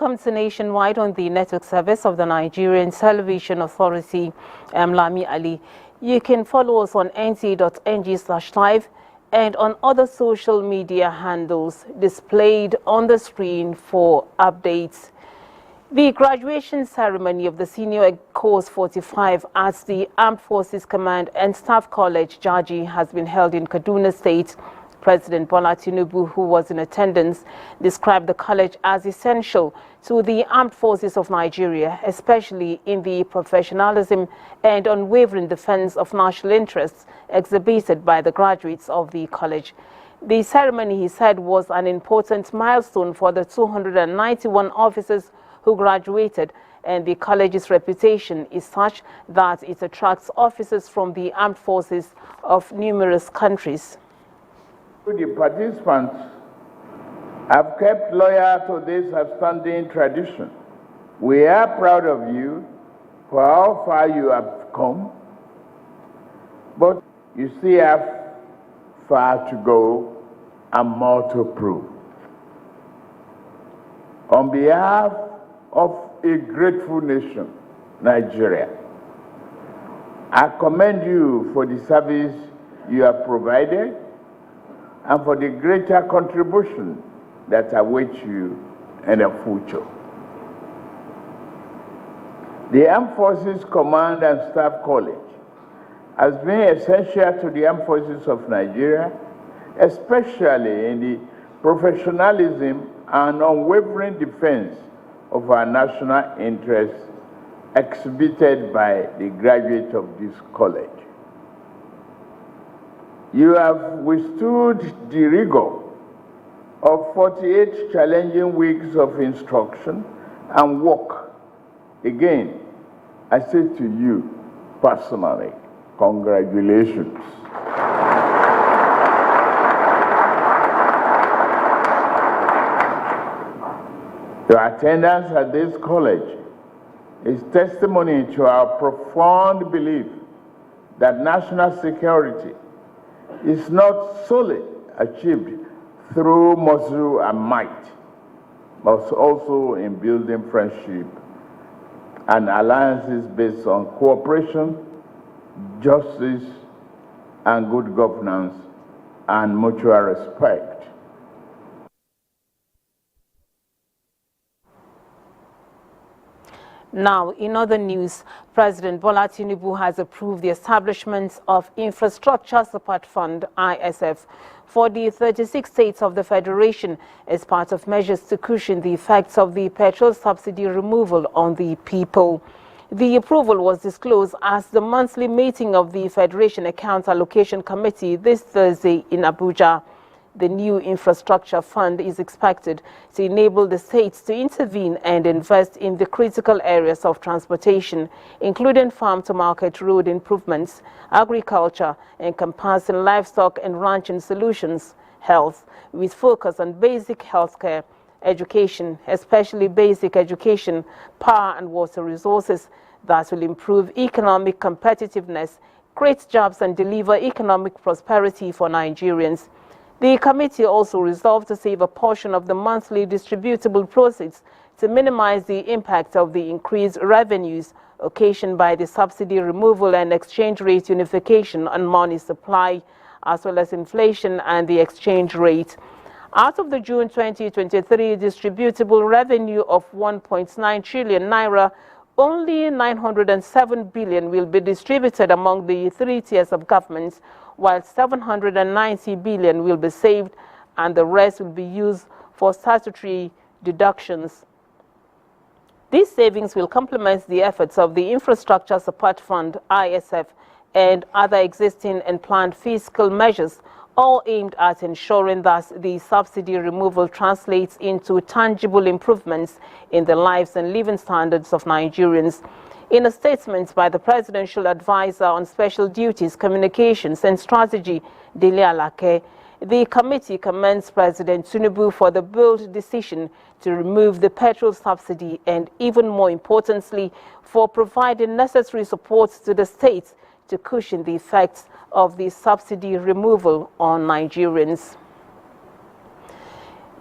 Welcome to Nationwide on the network service of the Nigerian Television Authority. I'm Lami Ali. You can follow us on nta.ng/live and on other social media handles displayed on the screen for updates. The graduation ceremony of the Senior Course 45 at the Armed Forces Command and Staff College, Jaji, has been held in Kaduna State. President Bola Tinubu, who was in attendance, described the college as essential to the armed forces of Nigeria, especially in the professionalism and unwavering defense of national interests exhibited by the graduates of the college. The ceremony, he said, was an important milestone for the 291 officers who graduated, and the college's reputation is such that it attracts officers from the armed forces of numerous countries. The participants have kept loyal to this outstanding tradition. We are proud of you for how far you have come, but you still have far to go and more to prove. On behalf of a grateful nation, Nigeria, I commend you for the service you have provided and for the greater contribution that awaits you in the future. The Armed Forces Command and Staff College has been essential to the Armed Forces of Nigeria, especially in the professionalism and unwavering defense of our national interests exhibited by the graduates of this college. You have withstood the rigor of 48 challenging weeks of instruction and work. Again, I say to you personally, congratulations. Your attendance at this college is testimony to our profound belief that national security is not solely achieved through muscle and might, but also in building friendship and alliances based on cooperation, justice, and good governance and mutual respect. Now, in other news, President Bola Tinubu has approved the establishment of Infrastructure Support Fund, ISF, for the 36 states of the Federation as part of measures to cushion the effects of the petrol subsidy removal on the people. The approval was disclosed as the monthly meeting of the Federation Account Allocation Committee this Thursday in Abuja. The new infrastructure fund is expected to enable the states to intervene and invest in the critical areas of transportation, including farm-to-market road improvements, agriculture, encompassing livestock and ranching solutions, health, with focus on basic healthcare, education, especially basic education, power and water resources that will improve economic competitiveness, create jobs and deliver economic prosperity for Nigerians. The committee also resolved to save a portion of the monthly distributable proceeds to minimize the impact of the increased revenues occasioned by the subsidy removal and exchange rate unification on money supply, as well as inflation and the exchange rate. Out of the June 2023 distributable revenue of 1.9 trillion naira, only 907 billion will be distributed among the three tiers of governments, while 790 billion will be saved and the rest will be used for statutory deductions. These savings will complement the efforts of the Infrastructure Support Fund, ISF, and other existing and planned fiscal measures, all aimed at ensuring that the subsidy removal translates into tangible improvements in the lives and living standards of Nigerians. In a statement by the Presidential Advisor on Special Duties, Communications and Strategy, Dele Alake, the committee commends President Tinubu for the bold decision to remove the petrol subsidy and, even more importantly, for providing necessary support to the states to cushion the effects of the subsidy removal on Nigerians.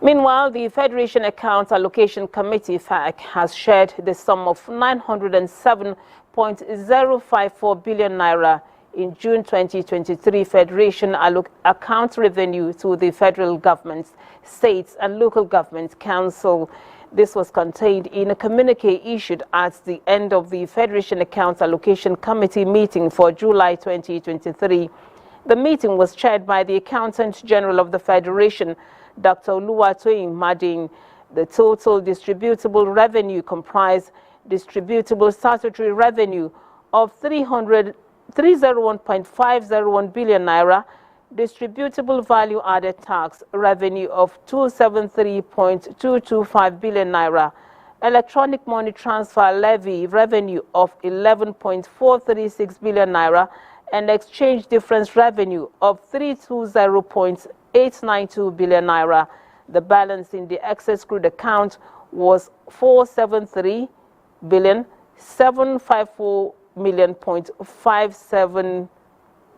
Meanwhile, the Federation Accounts Allocation Committee (FAC) has shared the sum of 907.054 billion naira in June 2023 Federation account revenue to the federal government, states and local government council. This was contained in a communique issued at the end of the Federation Accounts Allocation Committee meeting for July 2023. The meeting was chaired by the Accountant General of the Federation, Dr. Oluwatoyin Mading. The total distributable revenue comprised distributable statutory revenue of 301.501 billion naira, distributable value added tax revenue of 273.225 billion naira, electronic money transfer levy revenue of 11.436 billion naira, and exchange difference revenue of 320.892 billion naira. The balance in the excess crude account was 473 billion 754 million.57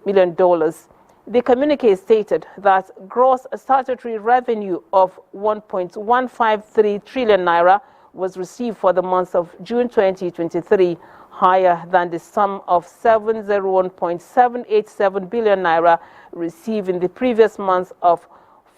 million dollars. The communique stated that gross statutory revenue of 1.153 trillion naira was received for the month of June 2023, higher than the sum of 701.787 billion naira received in the previous month of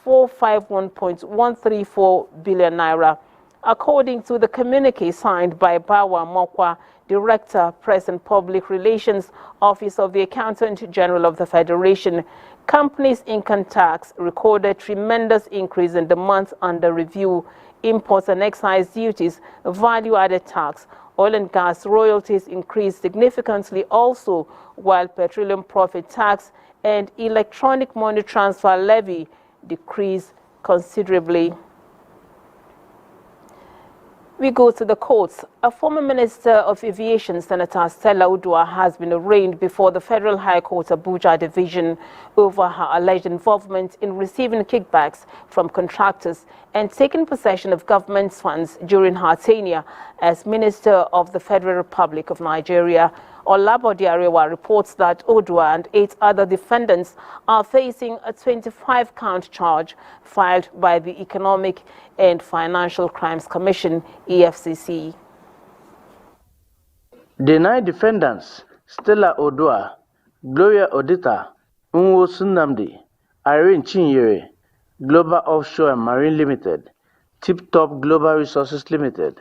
451.134 billion naira. According to the communique signed by Bawa Mokwa, Director, Press and Public Relations, Office of the Accountant General of the Federation, companies' income tax recorded tremendous increase in the month under review. Imports and excise duties, value-added tax, oil and gas royalties increased significantly also, while petroleum profit tax and electronic money transfer levy decreased considerably. We go to the courts. A former Minister of Aviation, Senator Stella Udua, has been arraigned before the Federal High Court Abuja Division over her alleged involvement in receiving kickbacks from contractors and taking possession of government funds during her tenure as Minister of the Federal Republic of Nigeria. Olabode Arewa reports that Udua and 8 other defendants are facing a 25-count charge filed by the Economic and Financial Crimes Commission, EFCC. The 9 defendants, Stella Udua, Gloria Odita, Nwosu Nnamdi, Irene Chinyere, Global Offshore and Marine Limited, Tip Top Global Resources Limited,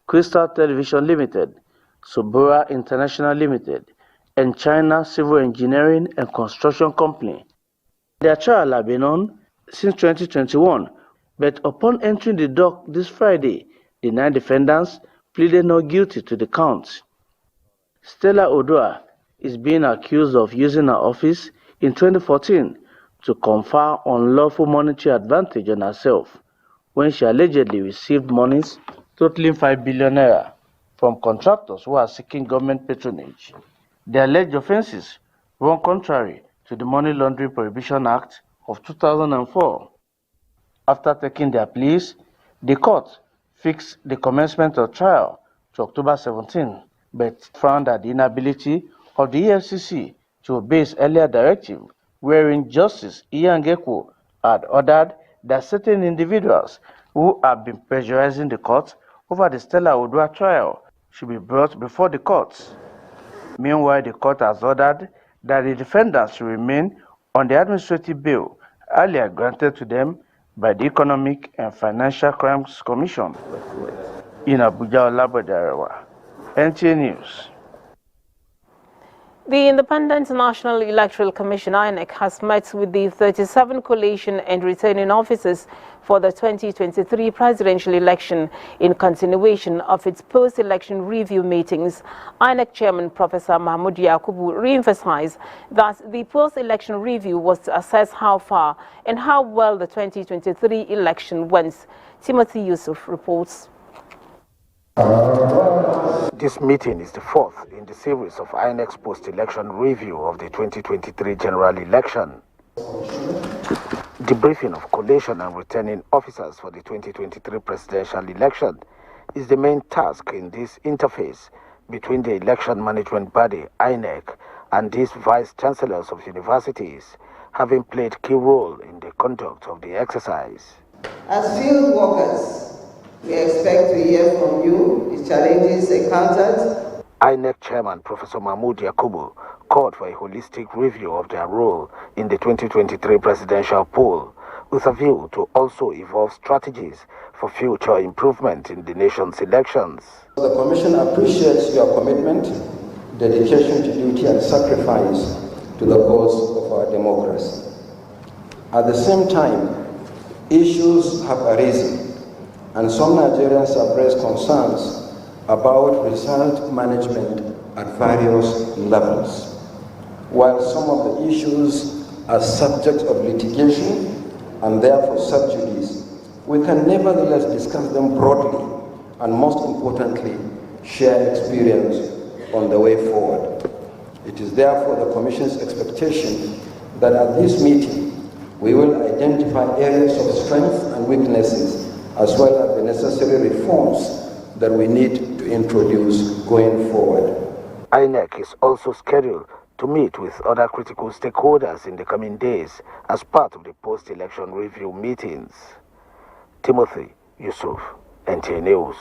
Crystal Television Limited, Sobora International Limited, and China Civil Engineering and Construction Company. Their trial had been on since 2021, but upon entering the dock this Friday, the 9 defendants pleaded not guilty to the counts. Stella Udua is being accused of using her office in 2014 to confer unlawful monetary advantage on herself when she allegedly received monies totaling 5 billion naira from contractors who are seeking government patronage. The alleged offenses run contrary to the Money Laundering Prohibition Act of 2004. After taking their pleas, the court fixed the commencement of trial to October 17, but found that the inability of the EFCC to obey its earlier directive, wherein Justice Ian Gekwo had ordered that certain individuals who have been pressurizing the court over the Stella Udua trial should be brought before the courts. Meanwhile, the court has ordered that the defendants should remain on the administrative bail earlier granted to them by the Economic and Financial Crimes Commission. In Abuja, Olabode Arewa, NTA News. The Independent National Electoral Commission (INEC) has met with the 37 collation and returning officers for the 2023 presidential election in continuation of its post-election review meetings. INEC Chairman Professor Mahmoud Yakubu re-emphasized that the post-election review was to assess how far and how well the 2023 election went. Timothy Yusuf reports. This meeting is the 4th in the series of INEC's post-election review of the 2023 general election. Debriefing of collation and returning officers for the 2023 presidential election is the main task in this interface between the election management body, INEC, and these vice-chancellors of universities, having played key role in the conduct of the exercise. As field workers, we expect to hear from you the challenges encountered. INEC Chairman Professor Mahmoud Yakubu called for a holistic review of their role in the 2023 presidential poll, with a view to also evolve strategies for future improvement in the nation's elections. The Commission appreciates your commitment, dedication to duty and sacrifice to the cause of our democracy. At the same time, issues have arisen, and some Nigerians have raised concerns about result management at various levels. While some of the issues are subject of litigation and therefore sub judice, we can nevertheless discuss them broadly and, most importantly, share experience on the way forward. It is therefore the Commission's expectation that at this meeting we will identify areas of strength and weaknesses, as well as the necessary reforms that we need to introduce going forward. INEC is also scheduled to meet with other critical stakeholders in the coming days as part of the post-election review meetings. Timothy Yusuf, NTA News.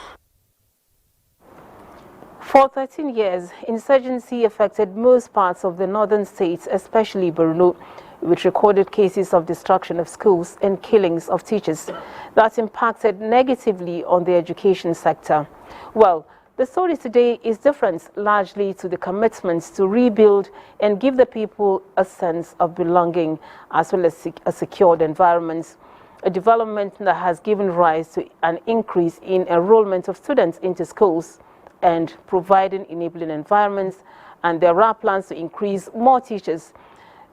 For 13 years, insurgency affected most parts of the northern states, especially Borno, which recorded cases of destruction of schools and killings of teachers that impacted negatively on the education sector. Well, the story today is different, largely to the commitments to rebuild and give the people a sense of belonging, as well as a secured environment, a development that has given rise to an increase in enrollment of students into schools and providing enabling environments, and there are plans to increase more teachers.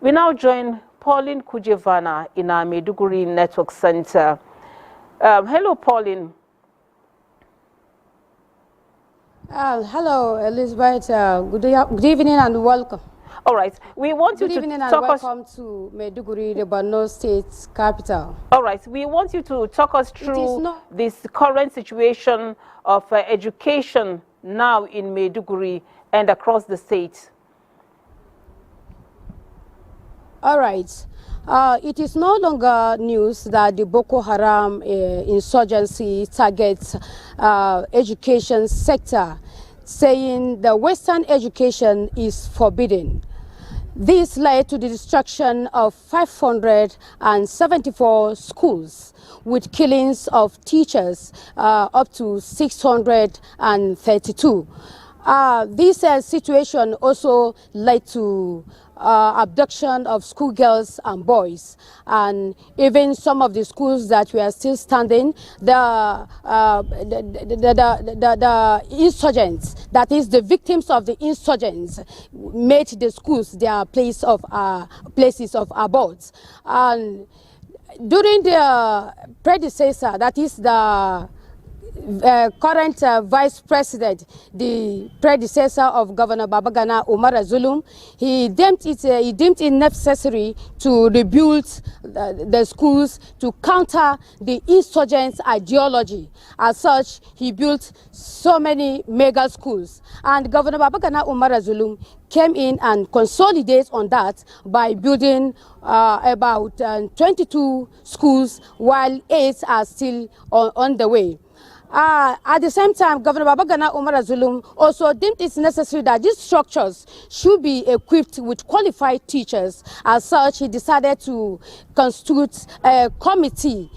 We now join Pauline Kujevana in our Maiduguri Network Center. Hello, Pauline. Hello, Elizabeth. Good evening and welcome. All right. We want you to talk and welcome to Maiduguri, the Borno State capital. All right. We want you to talk us through this current situation of education now in Maiduguri and across the state. All right. It is no longer news that the Boko Haram insurgency targets education sector, saying the Western education is forbidden. This led to the destruction of 574 schools, with killings of teachers up to 632. This situation also led to abduction of schoolgirls and boys, and even some of the schools that were still standing, the insurgents, that is the victims of the insurgents, made the schools their places of abode. And during the predecessor, that is the current vice president, the predecessor of Governor Babagana Umar Zulum, he deemed it necessary to rebuild the schools to counter the insurgents' ideology. As such, he built so many mega schools, and Governor Babagana Umar Zulum came in and consolidated on that by building about 22 schools, while 8 are still on the way. At the same time, Governor Babagana Umar Zulum also deemed it necessary that these structures should be equipped with qualified teachers. As such, he decided to constitute a committee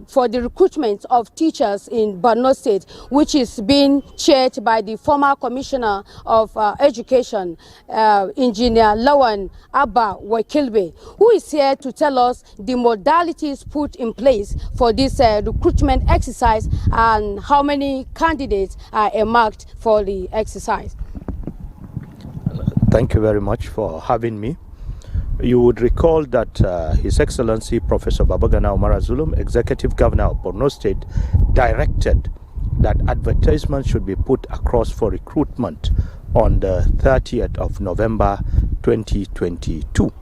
for the recruitment of teachers in Borno State, which is being chaired by the former Commissioner of Education, Engineer Lawan Abba Wakilbe, who is here to tell us the modalities put in place for this recruitment exercise and how many candidates are earmarked for the exercise. Thank you very much for having me. You would recall that His Excellency Professor Babagana Umar Zulum, Executive Governor of Borno State, directed that advertisements should be put across for recruitment on the 30th of November 2022.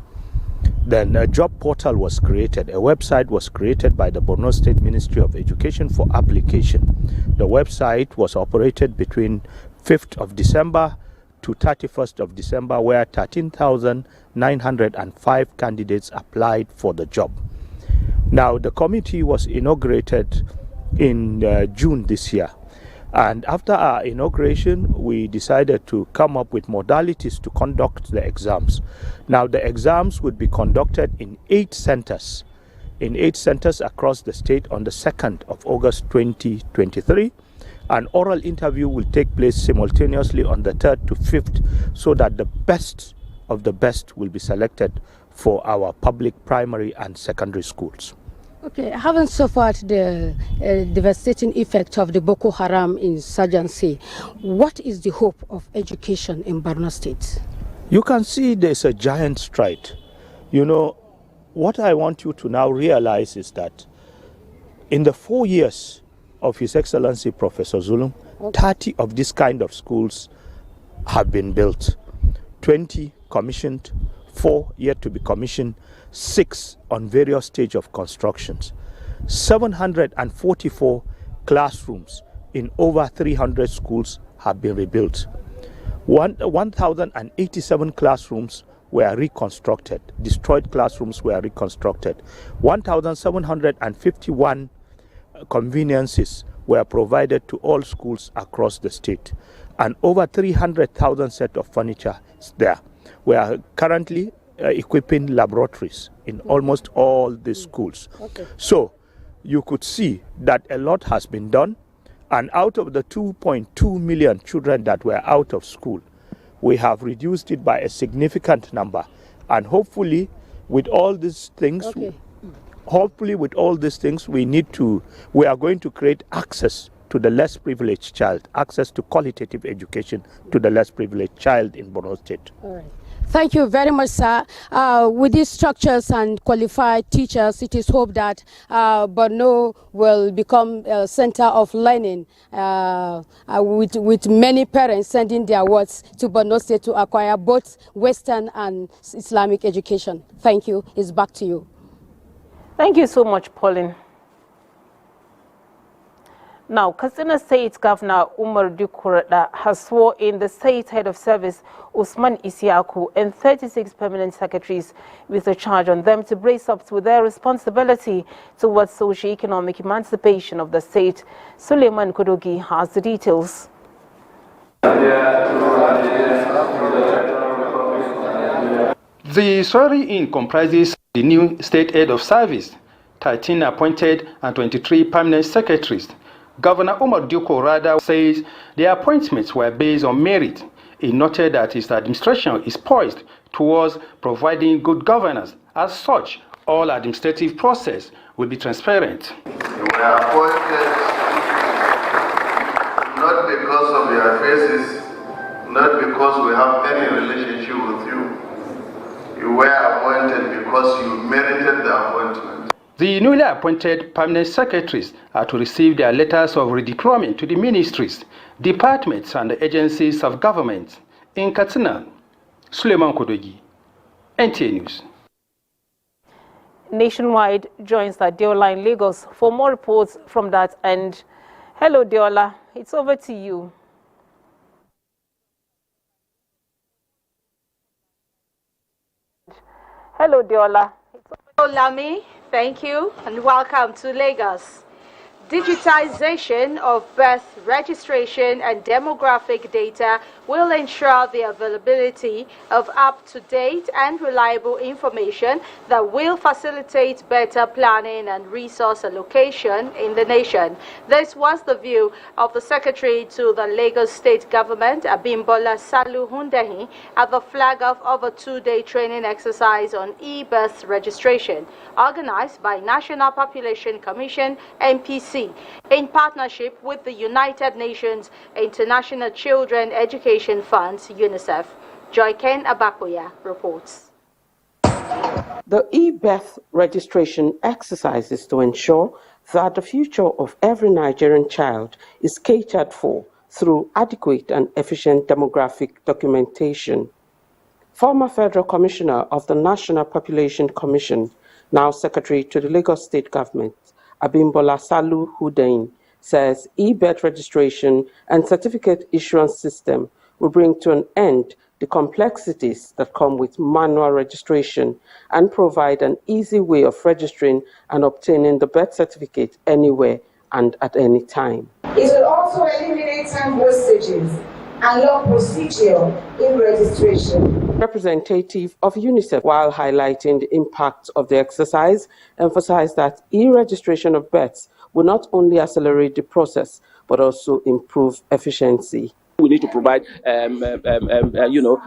Then a job portal was created. A website was created by the Borno State Ministry of Education for application. The website was operated between 5th of December to 31st of December, where 13,905 candidates applied for the job. Now, the committee was inaugurated in June this year. And after our inauguration, we decided to come up with modalities to conduct the exams. Now, the exams would be conducted in 8 centers across the state on the 2nd of August 2023. An oral interview will take place simultaneously on the 3rd to 5th, so that the best of the best will be selected for our public primary and secondary schools. Okay, having suffered the devastating effect of the Boko Haram insurgency, what is the hope of education in Borno State? You can see there's a giant stride. You know, what I want you to now realize is that in the 4 years of His Excellency Professor Zulum, 30 of this kind of schools have been built, 20 commissioned, 4 yet to be commissioned, 6 on various stages of constructions, 744 classrooms in over 300 schools have been rebuilt. 1,087 classrooms were reconstructed, destroyed classrooms were reconstructed, 1,751 conveniences were provided to all schools across the state, and over 300,000 sets of furniture is there. We are currently equipping laboratories in almost all the schools. Okay. So you could see that a lot has been done, and out of the 2.2 million children that were out of school, we have reduced it by a significant number. And hopefully with all these things, we are going to create access to the less privileged child, access to qualitative education to the less privileged child in Borno State. All right. Thank you very much, sir. With these structures and qualified teachers, it is hoped that Borno will become a center of learning with many parents sending their wards to Borno State to acquire both Western and Islamic education. Thank you. It's back to you. Thank you so much, Pauline. Now, Katsina State Governor Umar Dukurada has sworn in the state head of service, Usman Isiaku, and 36 permanent secretaries with a charge on them to brace up to their responsibility towards socio-economic emancipation of the state. Suleiman Kodogi has the details. The swearing-in comprises the new state head of service, 13 appointed and 23 permanent secretaries. Governor Umar Dukurada says the appointments were based on merit. He noted that his administration is poised towards providing good governance. As such, all administrative process will be transparent. You were appointed not because of your faces, not because we have any relationship with you. You were appointed because you merited the appointment. The newly appointed permanent secretaries are to receive their letters of redeployment to the ministries, departments, and agencies of government. In Katsina, Suleiman Kodogi, NTA News. Nationwide joins Deola in Lagos for more reports from that end. Hello, Deola. It's over to you. Hello, Deola. Hello, Lami. Thank you and welcome to Lagos. Digitization of birth registration and demographic data will ensure the availability of up-to-date and reliable information that will facilitate better planning and resource allocation in the nation. This was the view of the Secretary to the Lagos State Government, Abimbola Salu Hundehi, at the flag off of a 2-day training exercise on e-birth registration, organized by National Population Commission, NPC, in partnership with the United Nations International Children Education Funds, UNICEF. Joyken Abakoya reports. The e-birth registration exercise is to ensure that the future of every Nigerian child is catered for through adequate and efficient demographic documentation. Former Federal Commissioner of the National Population Commission, now Secretary to the Lagos State Government, Abimbola Salu Hundehi, says e-birth registration and certificate issuance system will bring to an end the complexities that come with manual registration and provide an easy way of registering and obtaining the birth certificate anywhere and at any time. It will also eliminate time wastages and long procedure in registration. Representative of UNICEF, while highlighting the impact of the exercise, emphasized that e-registration of births will not only accelerate the process, but also improve efficiency. We need to provide,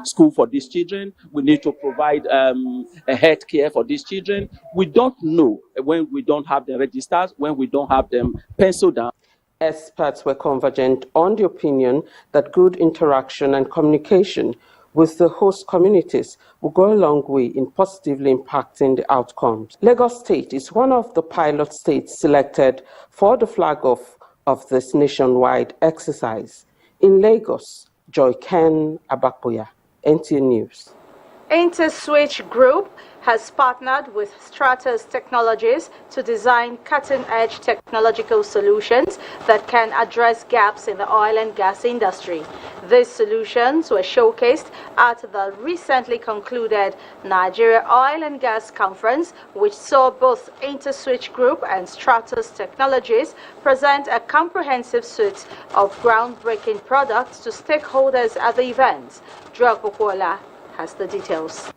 school for these children. We need to provide health care for these children. We don't know when we don't have the registers, when we don't have them penciled down. Experts were convergent on the opinion that good interaction and communication with the host communities will go a long way in positively impacting the outcomes. Lagos State is one of the pilot states selected for the flag off of this nationwide exercise. In Lagos, Joy Ken Abakoya, NTA News. InterSwitch Group has partnered with Stratus Technologies to design cutting-edge technological solutions that can address gaps in the oil and gas industry. These solutions were showcased at the recently concluded Nigeria Oil and Gas Conference, which saw both InterSwitch Group and Stratus Technologies present a comprehensive suite of groundbreaking products to stakeholders at the event. Drug Bukola has the details.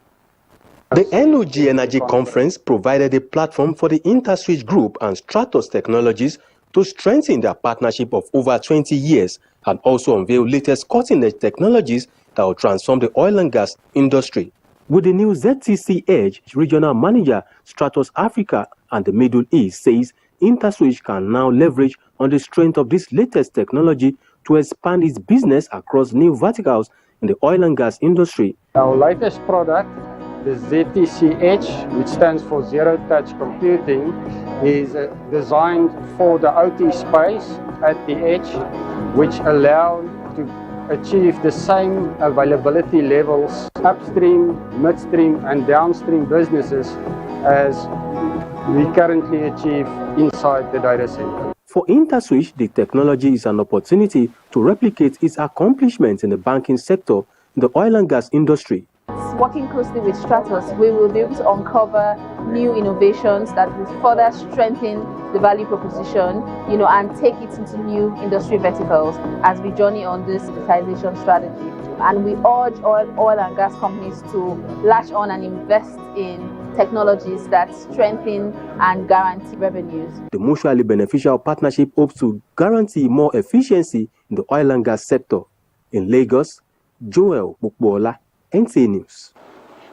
The NOG Energy Conference provided a platform for the InterSwitch Group and Stratus Technologies to strengthen their partnership of over 20 years and also unveil latest cutting-edge technologies that will transform the oil and gas industry. With the new ZTC Edge, Regional Manager, Stratus Africa and the Middle East says InterSwitch can now leverage on the strength of this latest technology to expand its business across new verticals in the oil and gas industry. Our latest product, the ZTC Edge, which stands for Zero Touch Computing, is designed for the OT space at the edge, which allow to achieve the same availability levels upstream, midstream and downstream businesses as we currently achieve inside the data center. For InterSwitch, the technology is an opportunity to replicate its accomplishments in the banking sector in the oil and gas industry. Working closely with Stratus, we will be able to uncover new innovations that will further strengthen the value proposition, and take it into new industry verticals as we journey on this digitization strategy. And we urge oil and gas companies to latch on and invest in technologies that strengthen and guarantee revenues. The mutually beneficial partnership hopes to guarantee more efficiency in the oil and gas sector. In Lagos, Joel Bukbola, NTA News.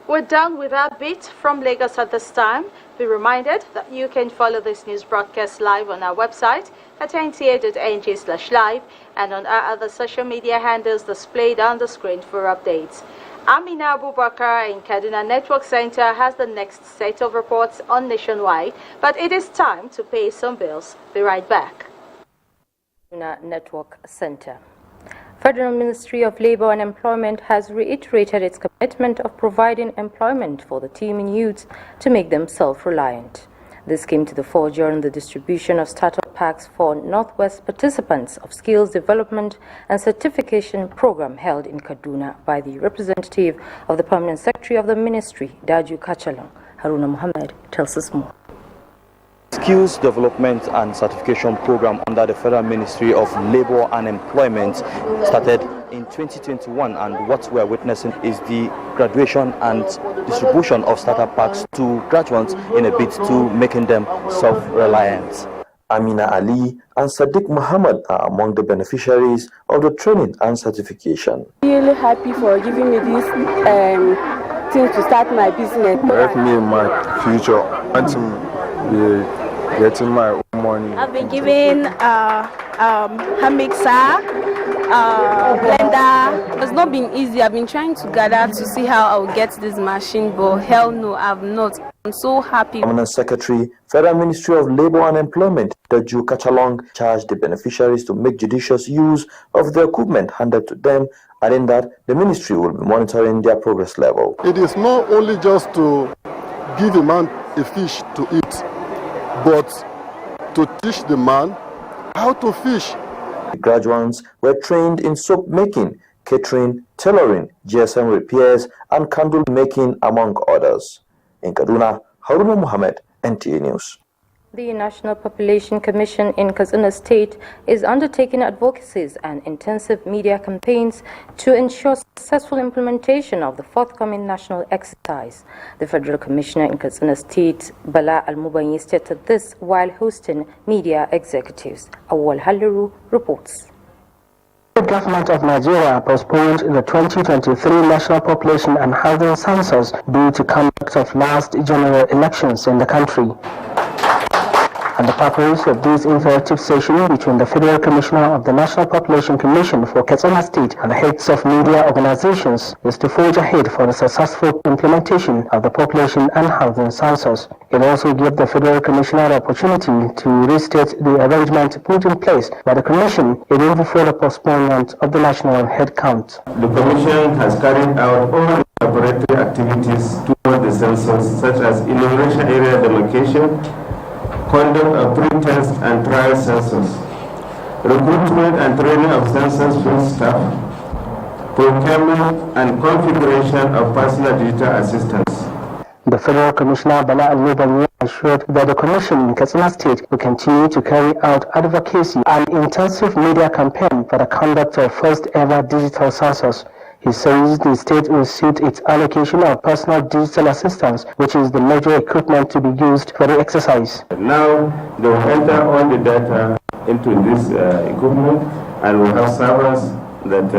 We're done with our bit from Lagos at this time. Be reminded that you can follow this news broadcast live on our website at nta.ng/live and on our other social media handles displayed on the screen for updates. Amina Abubakar in Kaduna Network Center has the next set of reports on Nationwide, but it is time to pay some bills. Be right back. Kaduna Network Center. Federal Ministry of Labor and Employment has reiterated its commitment of providing employment for the teeming youths to make them self-reliant. This came to the fore during the distribution of startup packs for Northwest participants of skills development and certification program held in Kaduna by the representative of the Permanent Secretary of the Ministry, Daju Kachalong. Haruna Muhammad tells us more. Skills Development and Certification Program under the Federal Ministry of Labor and Employment started in 2021, and what we are witnessing is the graduation and distribution of starter packs to graduates in a bid to making them self-reliant. Amina Ali and Sadiq Muhammad are among the beneficiaries of the training and certification. Really happy for giving me this thing to start my business. Help me in my future. I want to be getting my own money. I've been given a mixer, blender. It's not been easy. I've been trying to gather to see how I'll get this machine, but hell no, I've not. I'm so happy. Permanent Secretary, Federal Ministry of Labor and Employment, Daju Kachalong, charged the beneficiaries to make judicious use of the equipment handed to them, adding that the ministry will be monitoring their progress level. It is not only just to give a man a fish to eat, but to teach the man how to fish. The graduates were trained in soap making, catering, tailoring, GSM repairs, and candle making, among others. In Kaduna, Haruna Muhammad, NTA News. The National Population Commission in Katsina State is undertaking advocacies and intensive media campaigns to ensure successful implementation of the forthcoming national exercise. The Federal Commissioner in Katsina State, Bala Al-Mubanyi, stated this while hosting media executives. Awal Haliru reports. The government of Nigeria postponed the 2023 National Population and Housing Census due to conduct of last general elections in the country. And the purpose of this interactive session between the Federal Commissioner of the National Population Commission for Katsina State and the heads of media organizations is to forge ahead for the successful implementation of the Population and Housing Census. It also gave the Federal Commissioner the opportunity to restate the arrangement put in place by the Commission even before the postponement of the national head count. The Commission has carried out all the preparatory activities toward the census, such as enumeration area demarcation, conduct of pre-test and trial census, recruitment and training of census field staff, procurement and configuration of personal digital assistants. The Federal Commissioner Bala Al-Mubanyi assured that the Commission in Katsina State will continue to carry out advocacy and intensive media campaign for the conduct of first ever digital census. He says the state will suit its allocation of personal digital assistance, which is the major equipment to be used for the exercise. Now they will enter all the data into this equipment, and we have servers that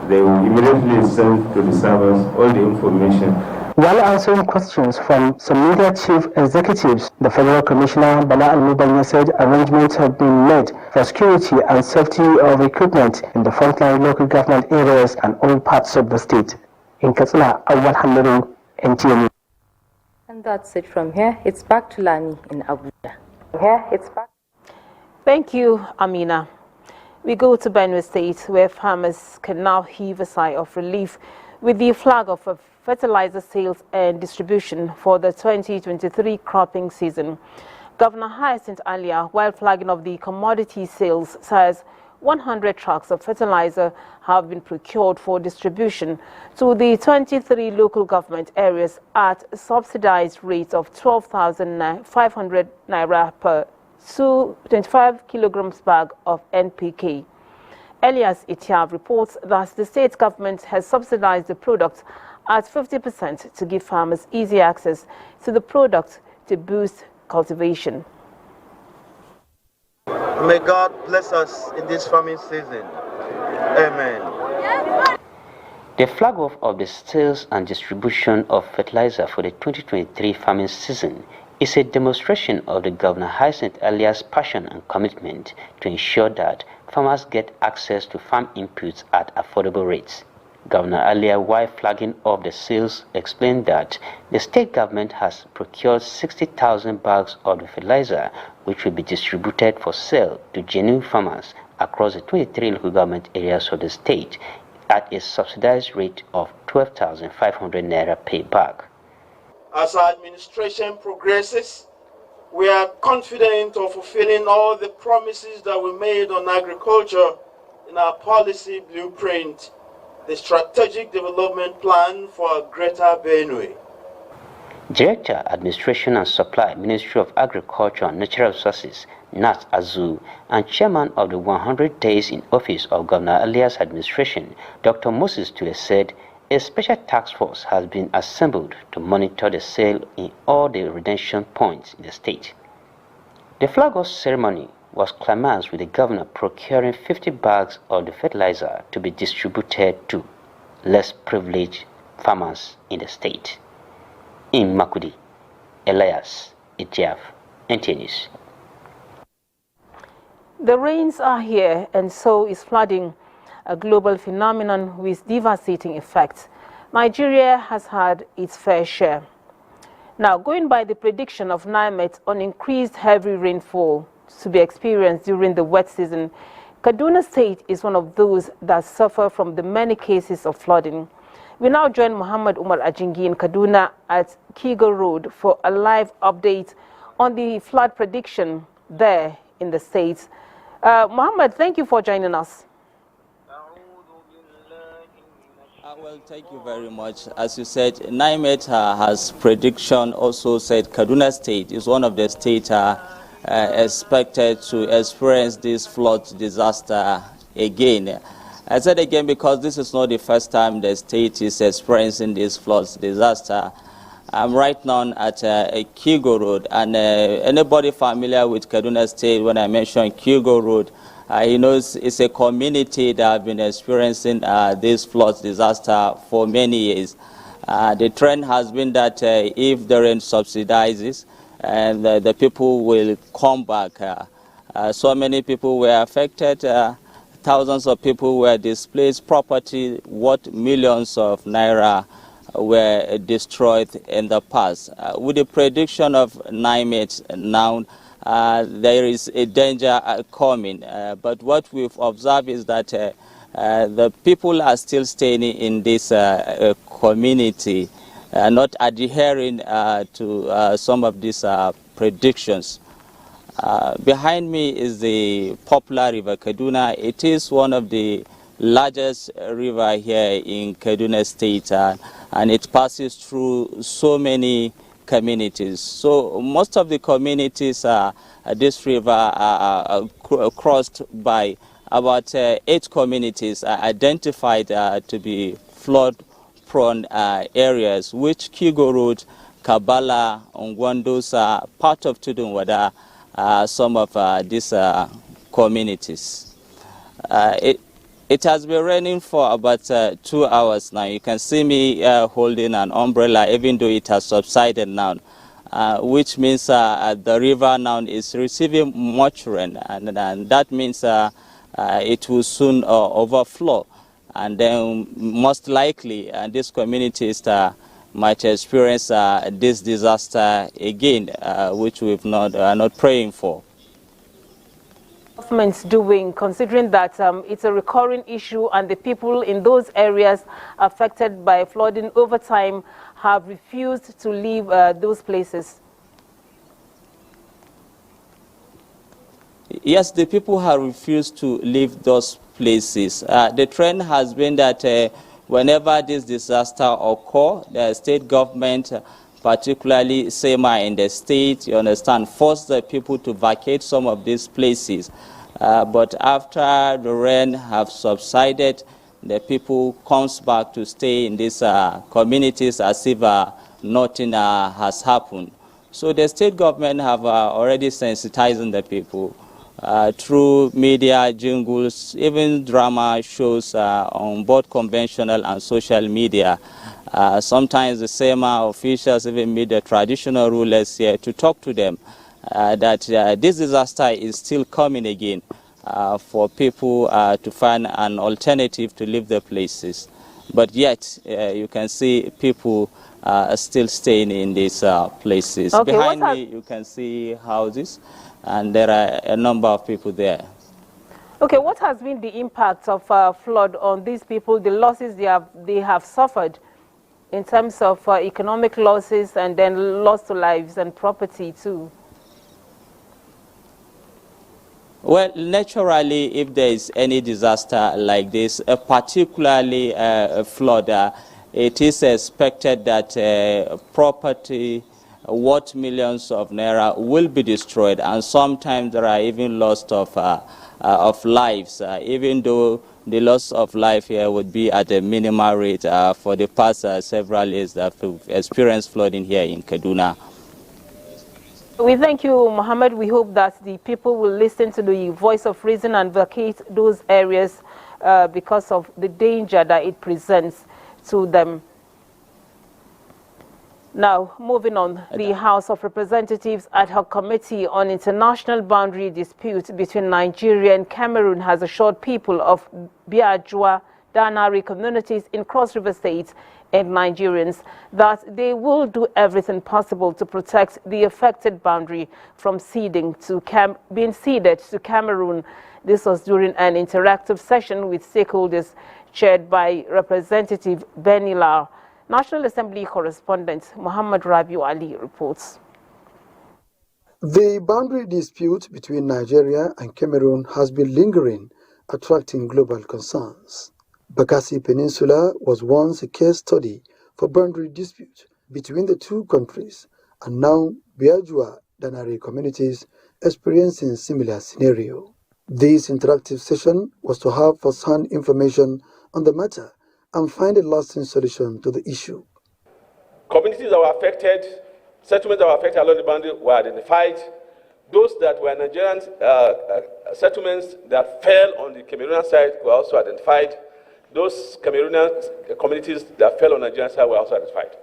they will immediately send to the servers all the information. While answering questions from some media chief executives, the Federal Commissioner Bala Al-Mubanyi said arrangements have been made for security and safety of equipment in the frontline local government areas and all parts of the state. In Katsina, Awal Haliru, NTA. And that's it from here. It's back to Lami in Abuja. Here, it's back. Thank you, Amina. We go to Benue State, where farmers can now heave a sigh of relief with the flag of a fertilizer sales and distribution for the 2023 cropping season. Governor Hyacinth Alia, while flagging of the commodity sales, says 100 trucks of fertilizer have been procured for distribution to the 23 local government areas at subsidized rates of 12,500 naira per 25 kilograms bag of NPK. Elias Itiav reports that the state government has subsidized the product at 50% to give farmers easy access to the product to boost cultivation. May God bless us in this farming season. Amen. The flag off of the sales and distribution of fertilizer for the 2023 farming season is a demonstration of the Governor Hyacinth Alia's passion and commitment to ensure that farmers get access to farm inputs at affordable rates. Governor Alia, while flagging off the sales, explained that the state government has procured 60,000 bags of the fertilizer, which will be distributed for sale to genuine farmers across the 23 local government areas of the state at a subsidized rate of 12,500 naira per bag. As our administration progresses, we are confident of fulfilling all the promises that we made on agriculture in our policy blueprint, the Strategic Development Plan for Greater Benue. Director, Administration and Supply, Ministry of Agriculture and Natural Resources, Nat Azu, and Chairman of the 100 Days in Office of Governor Alia's administration, Dr. Moses Tule, said a special task force has been assembled to monitor the sale in all the redemption points in the state. The flag-off ceremony was climaxed with the governor procuring 50 bags of the fertilizer to be distributed to less privileged farmers in the state. In Makudi, Elias Itiaf, NTA News. The rains are here, and so is flooding, a global phenomenon with devastating effects. Nigeria has had its fair share. Now, going by the prediction of NIMET on increased heavy rainfall to be experienced during the wet season, Kaduna State is one of those that suffer from the many cases of flooding. We now join Muhammad Umar Ajingi in Kaduna at Kigo Road for a live update on the flood prediction there in the state. Muhammad, thank you for joining us. Well, thank you very much. As you said, NIMET has prediction also said Kaduna State is one of the states expected to experience this flood disaster again. I said again because this is not the first time the state is experiencing this flood disaster. I'm right now at Kigo Road, and anybody familiar with Kaduna State, when I mention Kigo Road, he knows it's a community that have been experiencing this flood disaster for many years. The trend has been that if the rain subsidizes, and the people will come back. So many people were affected. Thousands of people were displaced. Property worth millions of naira were destroyed in the past. With the prediction of NIMET now, there is a danger coming. But what we've observed is that the people are still staying in this community, not adhering to some of these predictions. Behind me is the popular River Kaduna. It is one of the largest river here in Kaduna State, and it passes through so many communities. So most of the communities, this river are crossed by about 8 communities identified to be flood-prone areas, which Kigo Road, Kabala, Ongwandosa, part of Tudunwada, some of these communities. It has been raining for about 2 hours now. You can see me holding an umbrella, even though it has subsided now, which means the river now is receiving much rain, and that means it will soon overflow. And then most likely these communities might experience this disaster again, which we've are not praying for. Government's doing, considering that it's a recurring issue and the people in those areas affected by flooding over time have refused to leave those places? Yes, the people have refused to leave those places. The trend has been that whenever this disaster occurs, the state government, particularly SEMA in the state, you understand, force the people to vacate some of these places. But after the rain have subsided, the people comes back to stay in these communities as if nothing has happened. So the state government have already sensitized the people through media, jingles, even drama shows on both conventional and social media. Sometimes the SEMA officials even meet the traditional rulers here to talk to them that this disaster is still coming again for people to find an alternative to leave the places. But yet, you can see people are still staying in these places. Okay, behind me, you can see houses, and there are a number of people there. Okay, what has been the impact of flood on these people, the losses they have suffered in terms of economic losses and then loss to lives and property too? Well, naturally, if there is any disaster like this, particularly a flood, it is expected that property worth millions of naira will be destroyed, and sometimes there are even loss of lives, even though the loss of life here would be at a minimal rate for the past several years that we've experienced flooding here in Kaduna. We thank you, Mohammed. We hope that the people will listen to the voice of reason and vacate those areas because of the danger that it presents to them. Now, moving on, the House of Representatives Ad Hoc Committee on International Boundary Disputes between Nigeria and Cameroon has assured people of Biajua Danari communities in Cross River State and Nigerians that they will do everything possible to protect the affected boundary from being ceded to Cameroon. This was during an interactive session with stakeholders chaired by Representative Benue. National Assembly correspondent Muhammad Rabiu Ali reports. The boundary dispute between Nigeria and Cameroon has been lingering, attracting global concerns. Bakassi Peninsula was once a case study for boundary dispute between the two countries, and now Biajua Danare communities experiencing similar scenario. This interactive session was to have first-hand information on the matter and find a lasting solution to the issue. Communities that were affected, settlements that were affected along the boundary were identified. Those that were Nigerian settlements that fell on the Cameroonian side were also identified. Those Cameroonian communities that fell on the Nigerian side were also identified.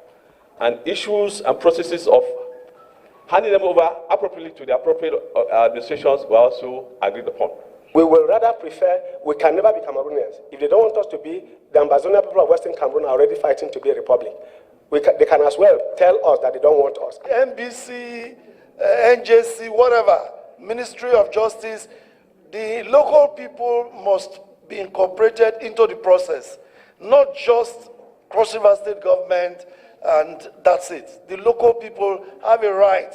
And issues and processes of handing them over appropriately to the appropriate administrations were also agreed upon. We will rather prefer, we can never be Cameroonians. If they don't want us to be, the Ambazonia people of Western Cameroon are already fighting to be a republic. They can as well tell us that they don't want us. NBC, NJC, whatever, Ministry of Justice, the local people must be incorporated into the process, not just Cross River State government and that's it. The local people have a right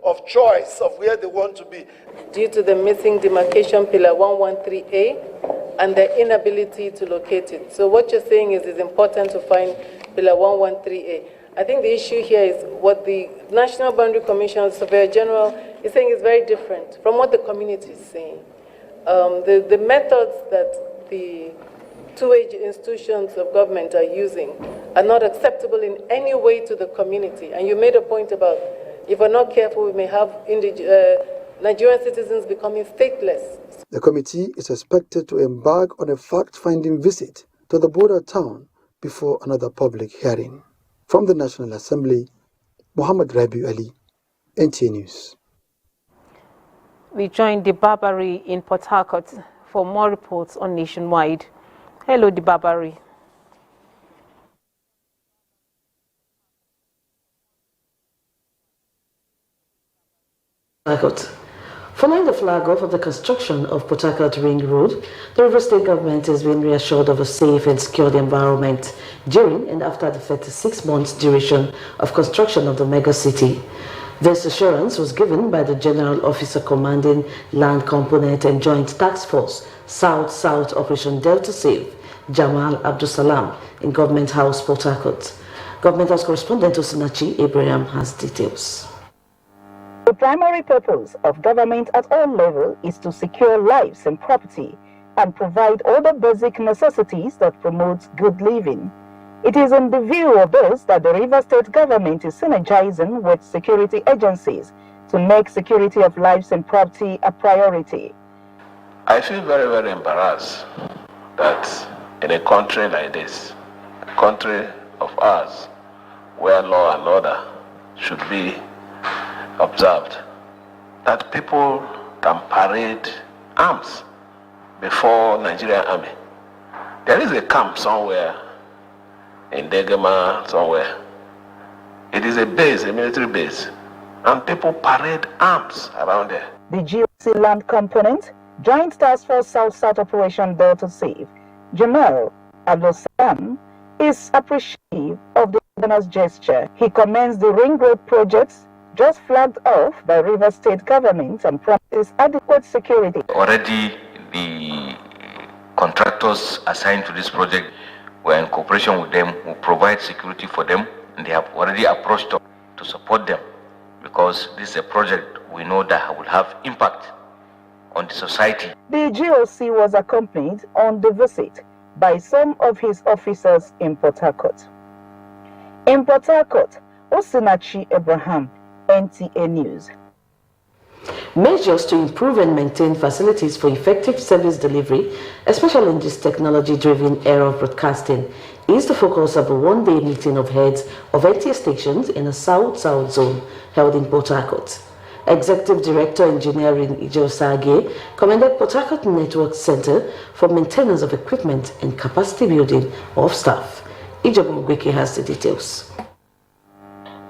of choice of where they want to be. Due to the missing demarcation pillar 113A and the inability to locate it. So what you're saying is it's important to find pillar 113A. I think the issue here is what the National Boundary Commission Surveyor General is saying is very different from what the community is saying. The methods that the two-age institutions of government are using are not acceptable in any way to the community. And you made a point about if we're not careful, we may have Nigerian citizens becoming stateless. The committee is expected to embark on a fact-finding visit to the border town before another public hearing. From the National Assembly, Muhammad Rabiu Ali, NTA News. We join Dibabari in Port Harcourt for more reports on Nationwide. Hello, Dibabari. Following the flag-off of the construction of Port Harcourt Ring Road, the River State government has been reassured of a safe and secure environment during and after the 36-month duration of construction of the mega city. This assurance was given by the General Officer Commanding Land Component and Joint Task Force South-South Operation Delta Save, Jamal Abdusalam, in Government House, Port Harcourt. Government House correspondent Osinachi Abraham has details. The primary purpose of government at all levels is to secure lives and property and provide all the basic necessities that promote good living. It is in the view of this that the River State government is synergizing with security agencies to make security of lives and property a priority. I feel very, very embarrassed that in a country like this, a country of ours, where law and order should be observed, that people can parade arms before Nigerian army. There is a camp somewhere in Degema, somewhere. It is a base, a military base, and people parade arms around there. The GOC Land Component, Joint Task Force South-South Operation Delta Save, Jamal Abdusalam, is appreciative of the governor's gesture. He commends the Ring Road projects just flagged off by River State government and promises adequate security. Already the contractors assigned to this project were in cooperation with them, who provide security for them, and they have already approached us to support them because this is a project we know that will have impact on the society. The GOC was accompanied on the visit by some of his officers in Port Harcourt. In Port Harcourt, Osinachi Abraham, NTA News. Measures to improve and maintain facilities for effective service delivery, especially in this technology-driven era of broadcasting, is the focus of a one-day meeting of heads of NTA stations in the South-South zone held in Port Harcourt. Executive Director Engineering Ijo Sage commended Port Harcourt Network Center for maintenance of equipment and capacity building of staff. Ijo Bugweke has the details.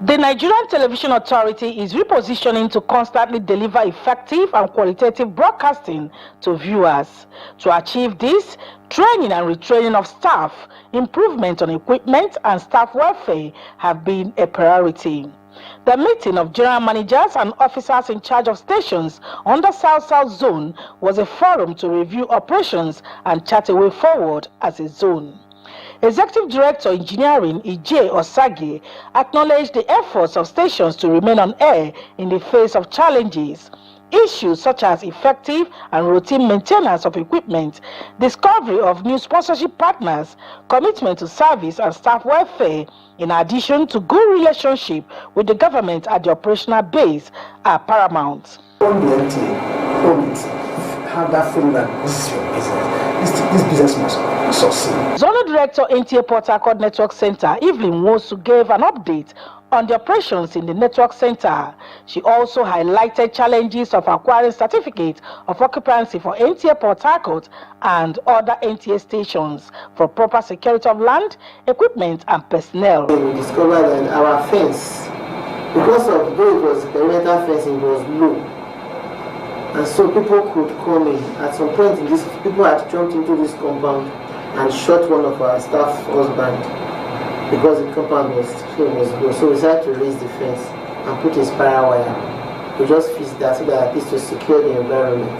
The Nigerian Television Authority is repositioning to constantly deliver effective and qualitative broadcasting to viewers. To achieve this, training and retraining of staff, improvement on equipment and staff welfare have been a priority. The meeting of general managers and officers in charge of stations under South-South Zone was a forum to review operations and chart a way forward as a zone. Executive Director Engineering Ije Osage acknowledged the efforts of stations to remain on air in the face of challenges. Issues such as effective and routine maintenance of equipment, discovery of new sponsorship partners, commitment to service and staff welfare, in addition to good relationship with the government at the operational base, are paramount. On the NTA, have that feeling that this is your business. This business must succeed. Zonal Director NTA Port Harcourt Network Center, Evelyn Wosu, gave an update on the operations in the network center. She also highlighted challenges of acquiring certificates of occupancy for NTA Port Harcourt and other NTA stations for proper security of land, equipment and personnel. We discovered that our fence, because of though it was perimeter fencing, was low, and so people could come in. At some point in this, people had jumped into this compound and shot one of our staff husband because the compound was low. So we decided to raise the fence and put a spiral wire to just fix that so that at least to secure the environment.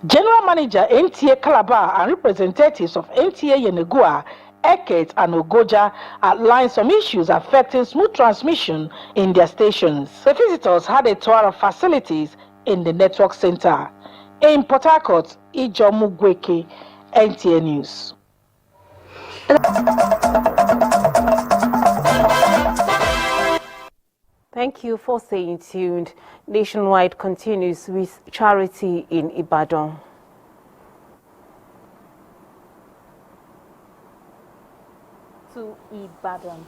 General Manager NTA Calabar and representatives of NTA Yenegua, Eket and Ogoja outlined some issues affecting smooth transmission in their stations. The visitors had a tour of facilities in the network center. In Port Harcourt, Ijomu Gweke, NTA News. Thank you for staying tuned. Nationwide continues with charity in Ibadan. To Ibadan.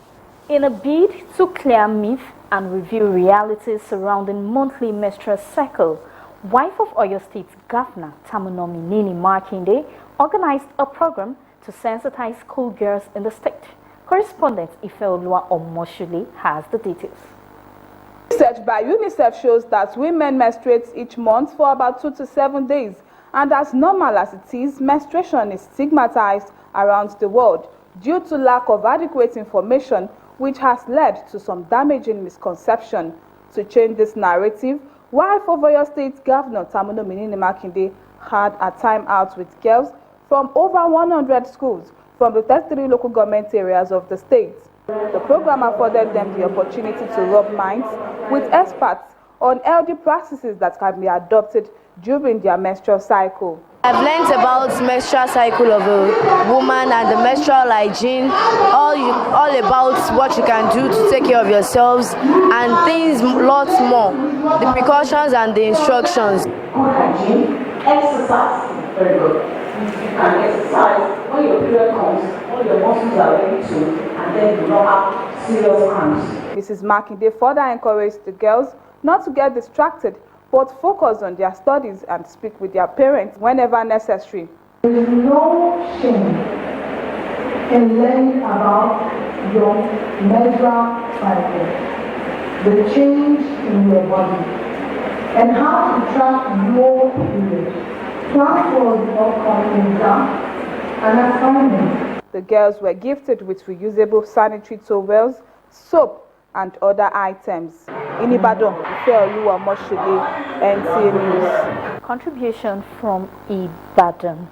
In a bid to clear myth and reveal realities surrounding monthly menstrual cycle, wife of Oyo State Governor Tamunomi Nini Makinde organized a program to sensitize schoolgirls in the state. Correspondent Ifeoluwa Omoshule has the details. Research by UNICEF shows that women menstruate each month for about 2 to 7 days, and as normal as it is, menstruation is stigmatized around the world due to lack of adequate information, which has led to some damaging misconception. To change this narrative, wife of Oyo State Governor Tamunomi Nini Makinde had a time out with girls from over 100 schools from the 33 local government areas of the state. The program afforded them the opportunity to rub minds with experts on healthy practices that can be adopted during their menstrual cycle. I've learned about menstrual cycle of a woman and the menstrual hygiene, all about what you can do to take care of yourselves and things lots more, the precautions and the instructions. Exercise, very good. You can exercise when your period comes, when your muscles are ready to, and then you not have serious cramps. Mrs. Makinde further encouraged the girls not to get distracted, but focus on their studies and speak with their parents whenever necessary. There is no shame in learning about your menstrual cycle, the change in your body, and how to track your period. Plan for the upcoming exam and assignment. The girls were gifted with reusable sanitary towels, soap, and other items. In Ibadan, Ifeoluwa Omoshule, NTA News. Contribution from Ibadan.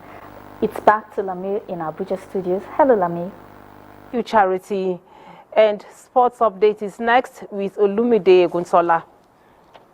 It's back to Lami in Abuja studios. Hello, Lami. Charity and sports update is next with Olumide Gunsola.